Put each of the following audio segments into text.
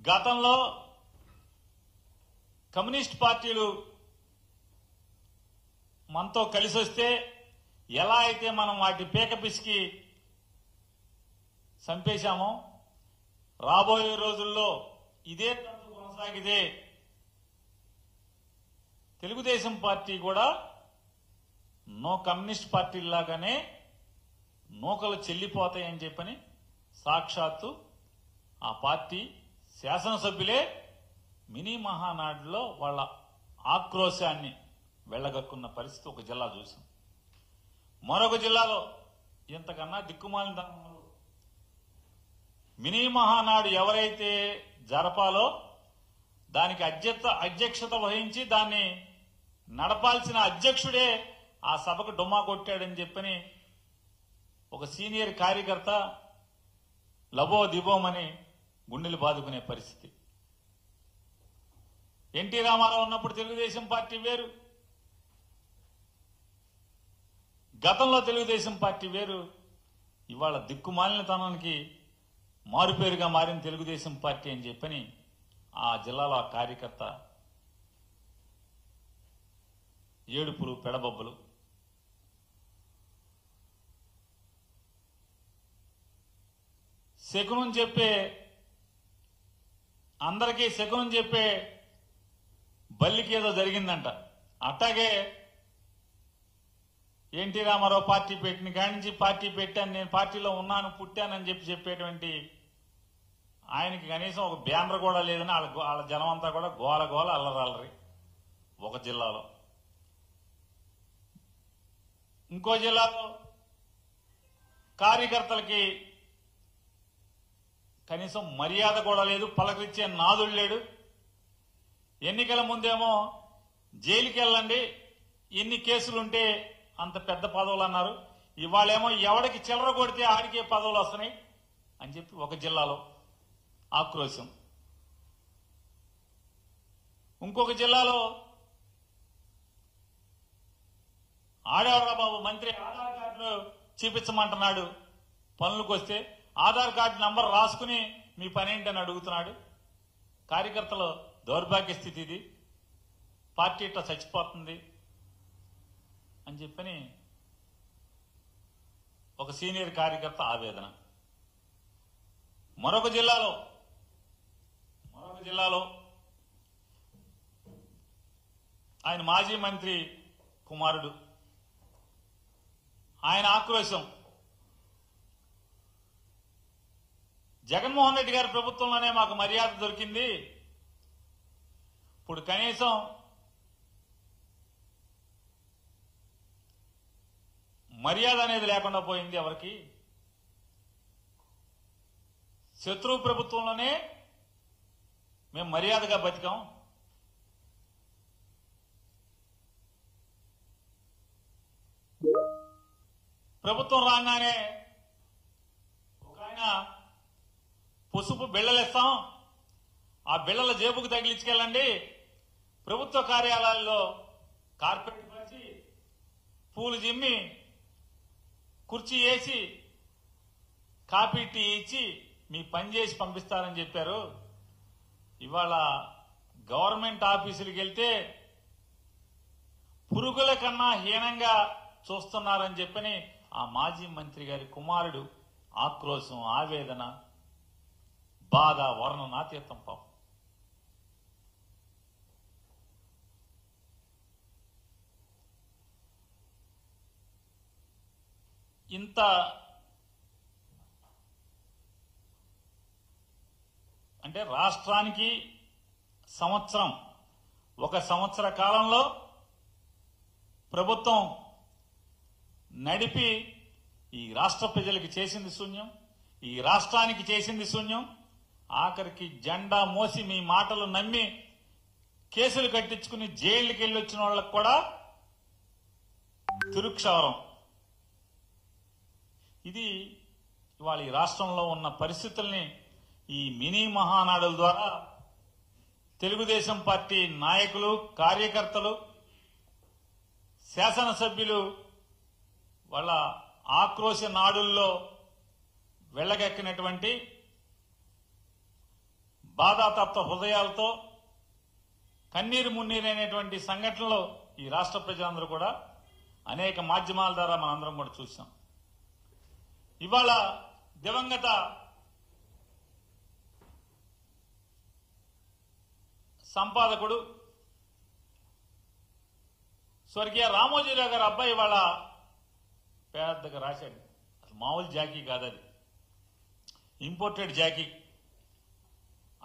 గతంలో కమ్యూనిస్ట్ పార్టీలు మనతో కలిసి వస్తే ఎలా అయితే మనం వాటి పీక పిసికి చంపేశామో రాబోయే రోజుల్లో ఇదే తంతు కొనసాగితే తెలుగుదేశం పార్టీ కూడా నో కమ్యూనిస్ట్ పార్టీలాగానే నూకలు చెల్లిపోతాయని చెప్పని సాక్షాత్తు ఆ పార్టీ శాసనసభ్యులే మినీ మహానాడులో వాళ్ళ ఆక్రోశాన్ని వెళ్లగక్కున్న పరిస్థితి ఒక జిల్లా చూసాం. మరొక జిల్లాలో ఇంతకన్నా దిక్కుమాలిన తనంలో మినీ మహానాడు ఎవరైతే జరపాలో దానికి అధ్యక్షత వహించి దాన్ని నడపాల్సిన అధ్యక్షుడే ఆ సభకు డుమ్మా కొట్టాడని చెప్పని ఒక సీనియర్ కార్యకర్త లబో దిబోమని గుండెలు బాదుకునే పరిస్థితి. ఎన్టీ రామారావు ఉన్నప్పుడు తెలుగుదేశం పార్టీ వేరు, గతంలో తెలుగుదేశం పార్టీ వేరు. ఇవాళ దిక్కుమాలినతనానికి మారుపేరుగా మారిన తెలుగుదేశం పార్టీ అని చెప్పని ఆ జిల్లాలో ఆ కార్యకర్త ఏడుపులు పెడబొబ్బలు. శకునం చెప్పే అందరికీ శకునం చెప్పే బల్లికి ఏదో జరిగిందంట. అట్టాగే ఎన్టీ రామారావు పార్టీ పెట్టిన కాడి నుంచి పార్టీ పెట్టాను, నేను పార్టీలో ఉన్నాను, పుట్టానని చెప్పేటువంటి ఆయనకి కనీసం ఒక బ్యానర్ కూడా లేదని వాళ్ళ జనం అంతా కూడా గోల గోల అల్లరల్లరి ఒక జిల్లాలో. ఇంకో జిల్లాలో కార్యకర్తలకి కనీసం మర్యాద కూడా లేదు, పలకరించే నాదుడు లేడు. ఎన్నికల ముందేమో జైలుకి వెళ్ళండి, ఎన్ని కేసులుంటే అంత పెద్ద పదవులు అన్నారు. ఇవాళేమో ఎవడికి చిల్లర కొడితే ఆడికే పదవులు వస్తున్నాయి అని చెప్పి ఒక జిల్లాలో ఆక్రోశం. ఇంకొక జిల్లాలో ఆడేవరా బాబు మంత్రి ఆధార్ కార్డులు చూపించమంటున్నాడు, పనులకు వస్తే ఆధార్ కార్డు నంబర్ రాసుకుని మీ పనేంటని అడుగుతున్నాడు. కార్యకర్తల దౌర్భాగ్య స్థితి ఇది, పార్టీ ఇట్లా చచ్చిపోతుంది అని చెప్పని ఒక సీనియర్ కార్యకర్త ఆవేదన. మరొక జిల్లాలో ఆయన మాజీ మంత్రి కుమారుడు, ఆయన ఆక్రోశం. జగన్మోహన్ రెడ్డి గారి ప్రభుత్వంలోనే మాకు మర్యాద దొరికింది, ఇప్పుడు కనీసం మర్యాద అనేది లేకుండా పోయింది ఎవరికి. శత్రువు ప్రభుత్వంలోనే మేము మర్యాదగా బతికాం, ప్రభుత్వం రాగానే ఒక ఆయన పసుపు బిళ్ళలు ఇస్తాం, ఆ బిళ్ళల జేబుకు తగిలించుకెళ్ళండి, ప్రభుత్వ కార్యాలయాల్లో కార్పెట్ పరిచి పూలు జిమ్మి కుర్చీ వేసి కాఫీ టీ ఇచ్చి మీ పని చేసి పంపిస్తారని చెప్పారు. ఇవాళ గవర్నమెంట్ ఆఫీసులకు వెళ్తే పురుగుల కన్నా హీనంగా చూస్తున్నారని చెప్పని ఆ మాజీ మంత్రి గారి కుమారుడు ఆక్రోశం, ఆవేదన, బాధ వర్ణనాతీతం. పాపం ఇంత అంటే రాష్ట్రానికి ఒక సంవత్సర కాలంలో ప్రభుత్వం నడిపి ఈ రాష్ట్ర ప్రజలకు చేసింది శూన్యం, ఈ రాష్ట్రానికి చేసింది శూన్యం. ఆఖరికి జెండా మోసి మీ మాటలు నమ్మి కేసులు కట్టించుకుని జైలుకి వెళ్ళి వచ్చిన వాళ్ళకు కూడా తిరుక్షవరం. ఇది ఇవాళ ఈ రాష్ట్రంలో ఉన్న పరిస్థితుల్ని ఈ మినీ మహానాడుల ద్వారా తెలుగుదేశం పార్టీ నాయకులు, కార్యకర్తలు, శాసనసభ్యులు వాళ్ళ ఆక్రోశ నాడుల్లో వెళ్లగక్కినటువంటి బాధాతప్త హృదయాలతో కన్నీరు మున్నీరైనటువంటి సంఘటనలు ఈ రాష్ట్ర ప్రజలందరూ కూడా అనేక మాధ్యమాల ద్వారా మనందరం కూడా చూసాం. ఇవాళ దివంగత సంపాదకుడు స్వర్గీయ రామోజీరావు గారి అబ్బాయి ఇవాళ పెద్దగా రాశాడు. అసలు మామూలు జాకీ కాదు, అది ఇంపోర్టెడ్ జాకీ.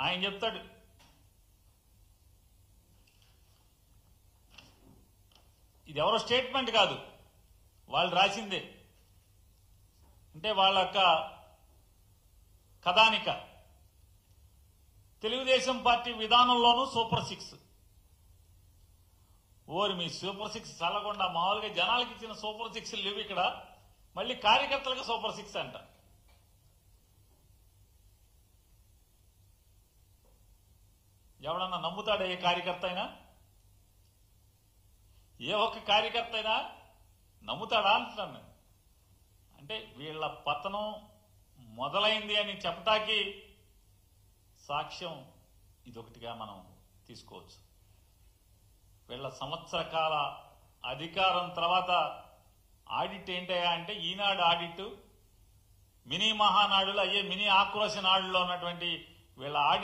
ఆయన చెప్తాడు, ఇది ఎవరో స్టేట్మెంట్ కాదు, వాళ్ళు రాసిందే. అంటే వాళ్ళ యొక్క కథానిక. తెలుగుదేశం పార్టీ విధానంలోనూ సూపర్ సిక్స్. ఓరి మీ సూపర్ సిక్స్ చల్లకుండా మామూలుగా జనాలకు ఇచ్చిన సూపర్ సిక్స్ లేవు ఇక్కడ, మళ్ళీ కార్యకర్తలకు సూపర్ సిక్స్ అంట. ఎవడన్నా నమ్ముతాడా? ఏ కార్యకర్త అయినా, ఏ ఒక్క కార్యకర్త అయినా నమ్ముతాడా అంటున్నాను నేను. అంటే వీళ్ళ పతనం మొదలైంది అని చెప్పటానికి సాక్ష్యం ఇదొకటిగా మనం తీసుకోవచ్చు. వీళ్ళ సంవత్సర కాల అధికారం తర్వాత ఆడిట్ ఏంటయ్యా అంటే, ఈనాడు ఆడిట్, మినీ మహానాడులు అయ్యే మినీ ఆక్రోశ నాడులో ఉన్నటువంటి వీళ్ళ ఆడిట్